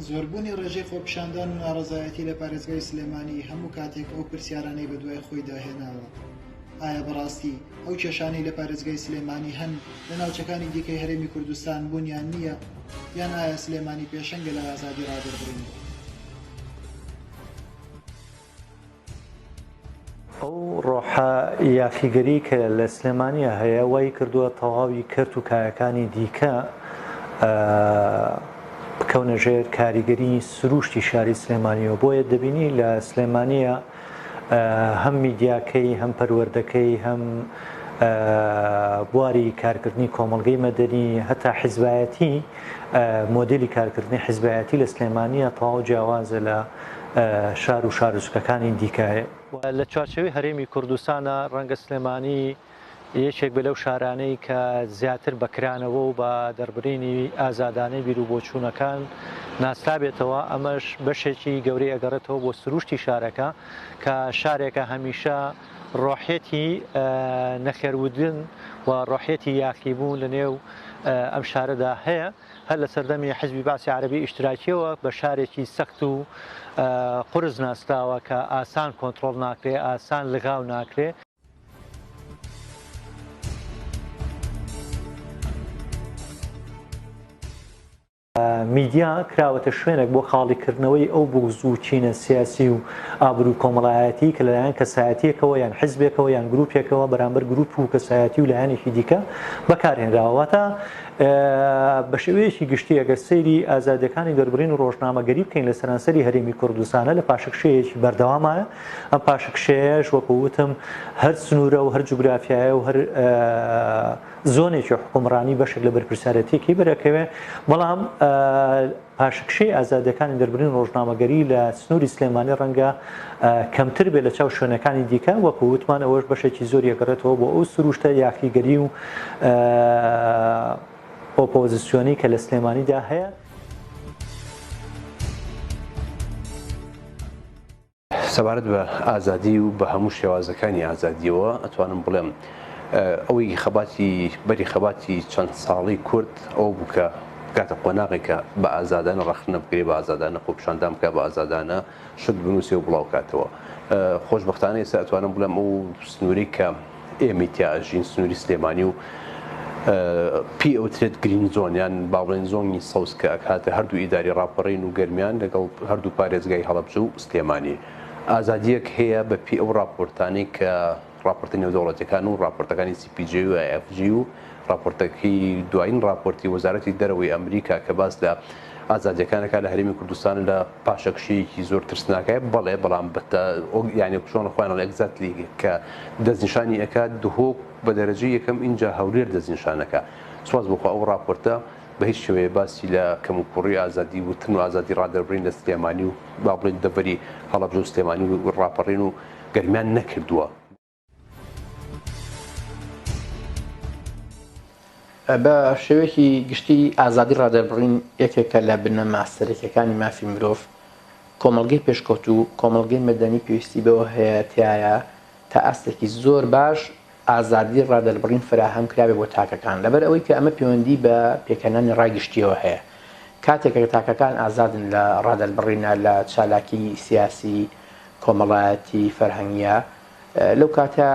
زۆربوونی ڕێژەی خۆپیشاندان و ناڕەزایەتی لە پارێزگای سلێمانی هەموو کاتێک ئەو پرسیارانەی بەدوای خۆی داهێناوە. ئایا بەڕاستی ئەو کێشانەی لە پارێزگای سلێمانی هەن لە ناوچەکانی دیکەی هەرێمی کوردستان بوونیان نییە، یان ئایا سلێمانی پێشەنگە لە ئازادی ڕادەربڕین؟ ئەو ڕۆحە یاخیگەری کە لە سلێمانیە هەیە وای کردووە تەواوی کەرت و کایەکانی دیکە بکەونە ژێر کاریگەری سروشتی شاری سلێمانیەوە. بۆیە دەبینی لە سلێمانیە هەم میدیاکەی هەم پەروەردەکەی هەم بواری کارکردنی کۆمەڵگەی مەدەنی هەتا حیزبایەتی مۆدلی کارکردنی حیزبایەتی لە سلێمانیە تەواو جیاوازە لە شار و شارچکەکانی دیکایە. لە چوارچەوەی هەرێمی کوردستانە ڕەنگە سلێمانی یەکێک بە لەو شارانەی کە زیاتر بەکرانەوە و بە دەربڕینی ئازادانەی بیر و بۆچوونەکان ناسرابێتەوە. ئەمەش بەشێکی گەورەی ئەگەڕێتەوە بۆ سروشتی شارەکە کە شارێکە هەمیشە ڕۆحێتی نەخێرودن و ڕۆحێتی یاخیبوون لە نێو ئەم شارەدا هەیە. هەر لە سەردەمی حیزبی باسی عەرەبی ئیشتراکیەوە بە شارێکی سەخت و قورس ناسراوە کە ئاسان کۆنتڕۆڵ ناکرێ، ئاسان لغاو ناکرێ. میدیا کراوەتە شوێنێک بۆ خاڵیکردنەوەی ئەو بغز و چینە سیاسی و ئابرو کۆمەڵایەتی کە لەلایەن کەسایەتیەکەوە یان حیزبێکەوە یان گروپێکەوە بەرامبەر گروپ و کەسایەتی و لایەنێکی دیکە بەکارهێنراوەتە بە شێوەیەکی گشتی ئەگەر سەیری ئازادیەکانی دەربڕین و ڕۆژنامەگەری بکەین لە سەرانسەری هەرێمی کوردستانە لە پاشەکشەیەکی بەردەوامایە. ئەم پاشەکشەیەش وەکو وتم هەر سنوورە و هەر جوگرافیایە و هەر زۆنێکی حکومڕانی بەشێک لە بەرپرسارەتێکی بەرەکەوێ، بەڵام پاشەکشەی ئازادیەکانی دەربڕین ڕۆژنامەگەری لە سنووری سلێمانی ڕەنگە کەمتر بێت لە چاو شوێنەکانی دیکە. وەکو وتمان ئەوەش بەشێکی زۆری ئەگەڕێتەوە بۆ ئەو سروشتە یاخیگەری و ئۆپۆزیسیۆنی کە لە سلێمانیدا هەیە. سەبارەت بە ئازادی و بە هەموو شێوازەکانی ئازادیەوە ئەتوانم بڵێم ئەوەی بەری خەباتی چەند ساڵی کورد ئەو بووکە کاتە قۆناغێکە بە ئازادانە ڕەخنە بکرێ، بە ئازادانە خۆپیشاندان بکە، بە ئازادانە شت بنووسێ و بڵاوکاتەوە. خۆشبەختانە ئێستا ئەتوانم بڵێم ئەو سنووری کە ئێمە تیاژین سنووری سلێمانی و پی ئەوترێت گرین زۆن یان باڵێن زۆنی سەوز کە ئەکاتە هەردوو ئیداری ڕاپەڕین و گەرمیان لەگەڵ هەردوو پارێزگای هەڵەبجە و سلێمانی. ئازادیەک هەیە بە پی ئەو راپۆرتانی کە راپۆرتی نێودەوڵەتیەکان و راپۆرتەکانی CPJ و IFG و راپۆرتەکەی دوایین راپۆرتی وەزارەتی دەرەوەی ئەمریکا کە باس لە ئازادیەکانەکە لە هەرێمی کوردستان لە پاشەکشەیەکی زۆر ترسناکایە بەڵێ، بەڵام یعنی چۆن خۆیان ئەگزاتلی کە دەستنیشانی ئەکات دهۆک بە دەرەجەی یەکەم اینجا هەولێر دەستنیشانەکە. سواز بخوا ئەو راپۆرتە بە هیچ شێوەیە باسی لە کەموپڕی ئازادی وتن و ئازادی ڕادەربڕین لە سلێمانی و با بڵێن دەڤەری هەڵەبجە و سلێمانی و ڕاپەڕین و گەرمیان نەکردووە. بە شێوەیەکی گشتی ئازادی ڕادەربڕین یەکێکە لە بنەما سەرەکیەکانی مافی مرۆڤ. کۆمەڵگەی پێشکەوت و کۆمەڵگەی مەدەنی پێویستی بەوە هەیە تایە تا ئاستێکی زۆر باش ئازادی ڕادەربڕین فراهەم کرابێ بۆ تاکەکان، لەبەر ئەوەی کە ئەمە پەیوەندی بە پێکەنانی ڕاگشتیەوە هەیە. کاتێکە تاکەکان ئازادن لە ڕادەربڕینە لە چالاکی سیاسی کۆمەڵایەتی فەرهەنگیە، لەو کاتە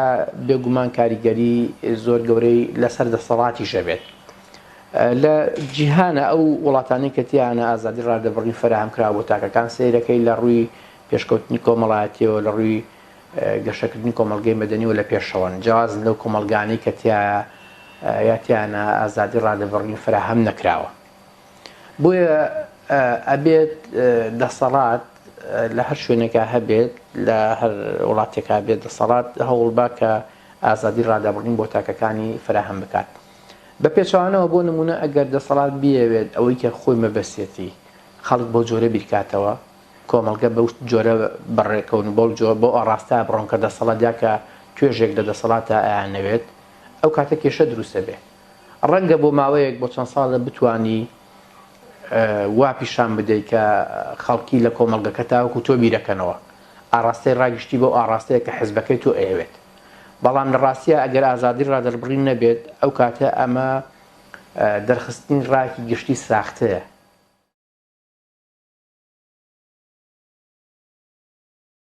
بێگومان کاریگەری زۆر گەورەی لەسەر دەسەڵاتی ژەبێت. لە جیهانە ئەو وڵاتانی کە تیانە ئازادی ڕادەبڕین فراهەم کرا بۆ تاکەکان سەیرەکەی لە ڕووی پێشکەوتنی کۆمەڵایەتیەوە، لە ڕووی گەشەکردنی کۆمەڵگەی مەدەنی و لە پێشەوەن جیازن لەو کۆمەلگانی کە یاتیانە ئازادی ڕادەبڕین فراهەم نەکراوە. بۆیە ئەبێت دەسەڵات لە هەر شوێنێکە هەبێت، لە هەر وڵاتێکا بێت دەسەڵات هەوڵ با کە ئازادی ڕادەبڕین بۆ تاکەکانی فراهەم بکات. بە پێچەوانەوە بۆ نمونە ئەگەر دەسەڵات بیەوێت ئەوەی کە خۆی مەبەستێتی خەڵک بۆ جۆرە بیرکاتەوە، کۆمەڵگە بەو جۆرە بەڕێکەون بۆ ئاڕاستە بڕۆن کە دەسەڵات کە توێژێک لە دەسەڵاتە ئەیانەوێت، ئەو کاتە کێشە دروستە بێ. ڕەنگە بۆ ماوەیەک بۆ چەند ساڵە بتوانی وا پیشان بدەیت کە خەڵکی لە کۆمەڵگەکە تاوەکو تۆ بیرەکەنەوە، ئاڕاستەی ڕاگشتی بۆ ئاڕاستەیە کە حیزبەکەی تۆ ئەیەوێت. بەڵام لە ڕاستیە ئەگەر ئازادی ڕادەربڕین نەبێت، ئەو کاتە ئەمە دەرخستنی ڕاکی گشتی ساختەیە